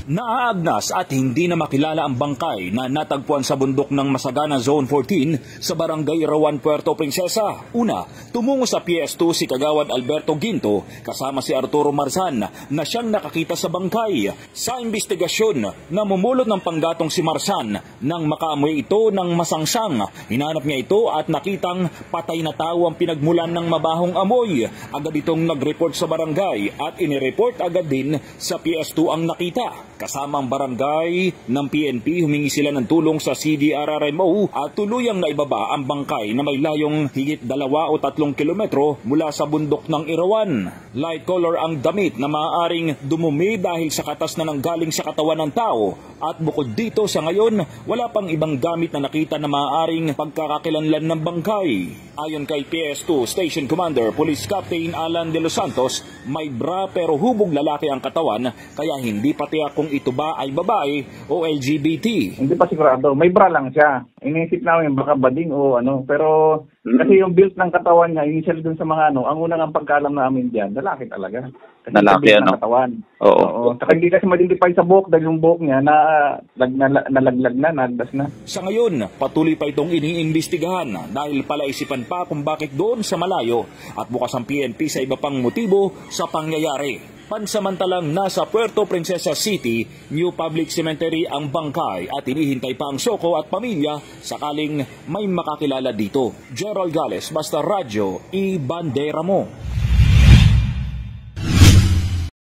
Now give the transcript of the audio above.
Naaagnas at hindi na makilala ang bangkay na natagpuan sa bundok ng Masagana Zone 14 sa Barangay Rawan, Puerto Princesa. Una, tumungo sa PS2 si Kagawad Alberto Ginto kasama si Arturo Marzan na siyang nakakita sa bangkay. Sa investigasyon, namumulot ng panggatong si Marzan nang makaamoy ito ng masangsang. Hinanap niya ito at nakitang patay na tao ang pinagmulan ng mabahong amoy. Agad itong nag-report sa barangay at inireport agad din sa PS2 ang nakita. Kasama ang barangay ng PNP, humingi sila ng tulong sa CDRRMO at tuluyang naibaba ang bangkay na may layong higit 2 o 3 kilometro mula sa bundok ng Irawan. Light color ang damit na maaaring dumumi dahil sa katas na nanggaling sa katawan ng tao at bukod dito sa ngayon, wala pang ibang gamit na nakita na maaaring pagkakakilanlan ng bangkay. Ayon kay PS2 Station Commander Police Captain Alan De Los Santos, may bra pero hubog lalaki ang katawan kaya hindi patiyak kung ito ba ay babae o LGBT. Hindi pa sigurado. May bra lang siya. Iniisip namin baka bading o ano. Pero kasi yung build ng katawan niya, initial dun sa mga ano, ang unang pagkaalam namin diyan, lalaki talaga. Kasi lalaki ano? Katawan. Oo. Saka hindi kasi ma-identify sa buhok dahil yung buhok niya nalaglag na, nagdas na. Sa ngayon, patuloy pa itong iniimbestigahan dahil palaisipan pa kung bakit doon sa malayo at bukas ang PNP sa iba pang motibo sa pangyayari. Pansamantalang nasa Puerto Princesa City, New Public Cemetery ang bangkay at hinihintay pa ang soko at pamilya sakaling may makakilala dito. Gerald Gales, Basta Radyo, I-Bandera Mo.